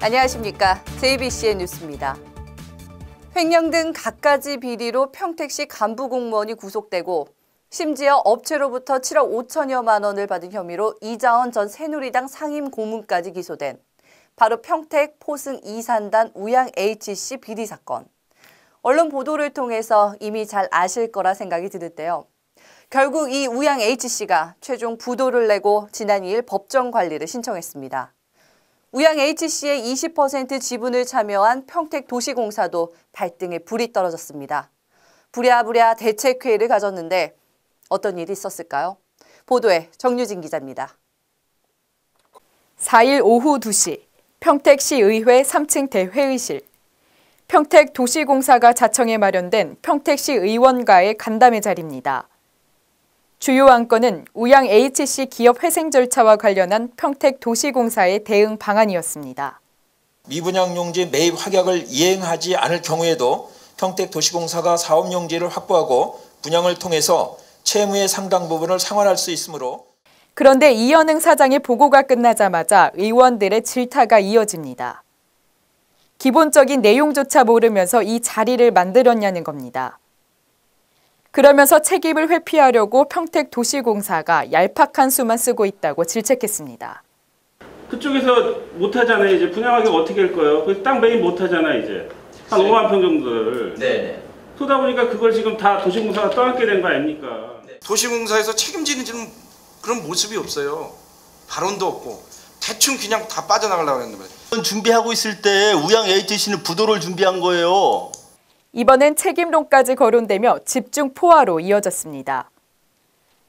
안녕하십니까. JBC의 뉴스입니다. 횡령 등 갖가지 비리로 평택시 간부 공무원이 구속되고 심지어 업체로부터 7억 5천여만 원을 받은 혐의로 이자원 전 새누리당 상임 고문까지 기소된 바로 평택 포승 이산단 우양 H씨 비리 사건. 언론 보도를 통해서 이미 잘 아실 거라 생각이 드는데요. 결국 이 우양 H씨가 최종 부도를 내고 지난 2일 법정 관리를 신청했습니다. 우양 H씨의 20% 지분을 참여한 평택도시공사도 발등에 불이 떨어졌습니다. 부랴부랴 대책회의를 가졌는데 어떤 일이 있었을까요? 보도에 정유진 기자입니다. 4일 오후 2시 평택시의회 3층 대회의실. 평택도시공사가 자청해 마련된 평택시 의원과의 간담회 자리입니다. 주요 안건은 우양 H씨 기업 회생 절차와 관련한 평택도시공사의 대응 방안이었습니다. 미분양 용지 매입 확약을 이행하지 않을 경우에도 평택도시공사가 사업 용지를 확보하고 분양을 통해서 채무의 상당 부분을 상환할 수 있으므로. 그런데 이현흥 사장의 보고가 끝나자마자 의원들의 질타가 이어집니다. 기본적인 내용조차 모르면서 이 자리를 만들었냐는 겁니다. 그러면서 책임을 회피하려고 평택도시공사가 얄팍한 수만 쓰고 있다고 질책했습니다. 그쪽에서 못하잖아요. 이제 분양하기가 어떻게 할 거예요? 그 땅 매입 못하잖아 이제. 한 5만 평 정도를. 네. 그러다 보니까 그걸 지금 다 도시공사가 떠안게 된 거 아닙니까? 도시공사에서 책임지는 그런 모습이 없어요. 발언도 없고 대충 그냥 다 빠져나가려고 했는데. 준비하고 있을 때 우양 H씨는 부도를 준비한 거예요. 이번엔 책임론까지 거론되며 집중 포화로 이어졌습니다.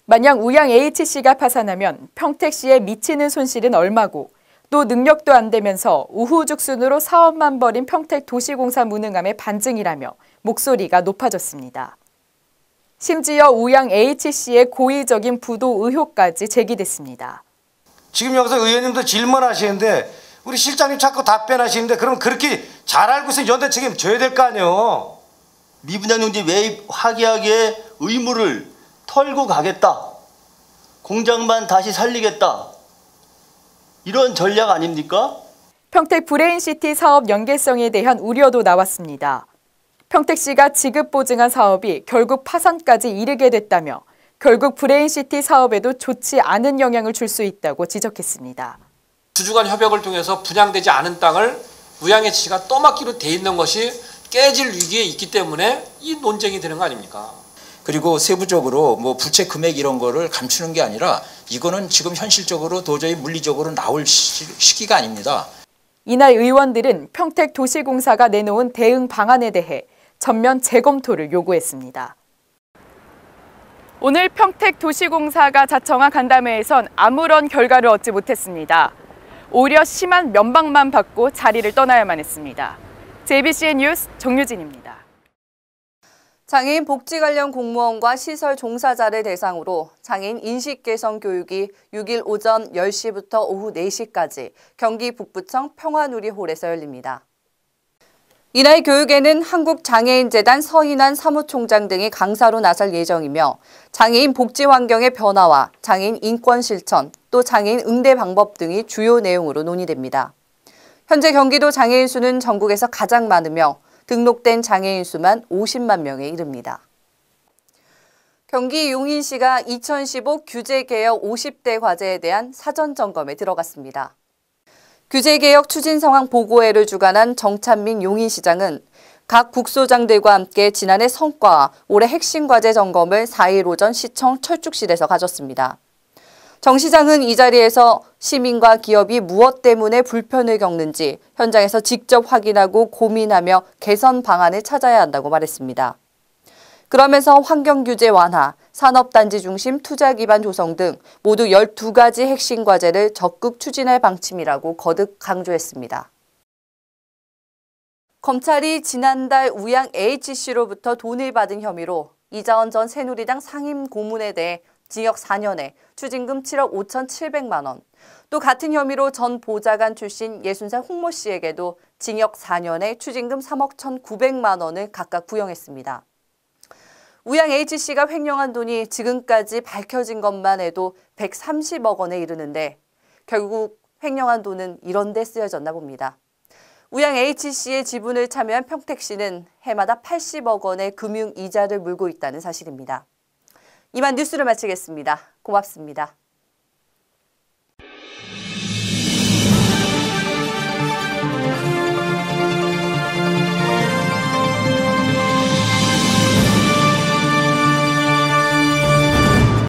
만약 우양 H씨가 파산하면 평택시에 미치는 손실은 얼마고 또 능력도 안 되면서 우후죽순으로 사업만 벌인 평택도시공사 무능함의 반증이라며 목소리가 높아졌습니다. 심지어 우양 H씨의 고의적인 부도 의혹까지 제기됐습니다. 지금 여기서 의원님도 질문하시는데 우리 실장님 자꾸 답변하시는데 그럼 그렇게 잘 알고 있으면 연대 책임 져야 될 거 아니에요. 미분양용지 매입 확약의 의무를 털고 가겠다. 공장만 다시 살리겠다. 이런 전략 아닙니까? 평택 브레인시티 사업 연계성에 대한 우려도 나왔습니다. 평택시가 지급 보증한 사업이 결국 파산까지 이르게 됐다며 결국 브레인시티 사업에도 좋지 않은 영향을 줄 수 있다고 지적했습니다. 주주간 협약을 통해서 분양되지 않은 땅을 우양 H씨가 떠맡기로 돼 있는 것이 깨질 위기에 있기 때문에 이 논쟁이 되는 거 아닙니까? 그리고 세부적으로 뭐 부채 금액 이런 거를 감추는 게 아니라 이거는 지금 현실적으로 도저히 물리적으로 나올 시기가 아닙니다. 이날 의원들은 평택도시공사가 내놓은 대응 방안에 대해 전면 재검토를 요구했습니다. 오늘 평택도시공사가 자청한 간담회에선 아무런 결과를 얻지 못했습니다. 오히려 심한 면박만 받고 자리를 떠나야만 했습니다. JBC의 뉴스 정유진입니다. 장애인 복지 관련 공무원과 시설 종사자를 대상으로 장애인 인식 개선 교육이 6일 오전 10시부터 오후 4시까지 경기 북부청 평화누리홀에서 열립니다. 이날 교육에는 한국장애인재단 서인환 사무총장 등이 강사로 나설 예정이며 장애인 복지 환경의 변화와 장애인 인권 실천, 또 장애인 응대 방법 등이 주요 내용으로 논의됩니다. 현재 경기도 장애인 수는 전국에서 가장 많으며 등록된 장애인 수만 50만 명에 이릅니다. 경기 용인시가 2015 규제개혁 50대 과제에 대한 사전 점검에 들어갔습니다. 규제개혁 추진 상황 보고회를 주관한 정찬민 용인시장은 각 국소장들과 함께 지난해 성과와 올해 핵심 과제 점검을 4일 오전 시청 철쭉실에서 가졌습니다. 정 시장은 이 자리에서 시민과 기업이 무엇 때문에 불편을 겪는지 현장에서 직접 확인하고 고민하며 개선 방안을 찾아야 한다고 말했습니다. 그러면서 환경규제 완화, 산업단지 중심 투자 기반 조성 등 모두 12가지 핵심 과제를 적극 추진할 방침이라고 거듭 강조했습니다. 검찰이 지난달 우양 H씨로부터 돈을 받은 혐의로 이자원 전 새누리당 상임 고문에 대해 징역 4년에 추징금 7억 5,700만 원, 또 같은 혐의로 전 보좌관 출신 60살 홍모 씨에게도 징역 4년에 추징금 3억 1,900만 원을 각각 구형했습니다. 우양 H씨가 횡령한 돈이 지금까지 밝혀진 것만 해도 130억 원에 이르는데 결국 횡령한 돈은 이런 데 쓰여졌나 봅니다. 우양 HC의 지분을 참여한 평택시는 해마다 80억 원의 금융 이자를 물고 있다는 사실입니다. 이만 뉴스를 마치겠습니다. 고맙습니다.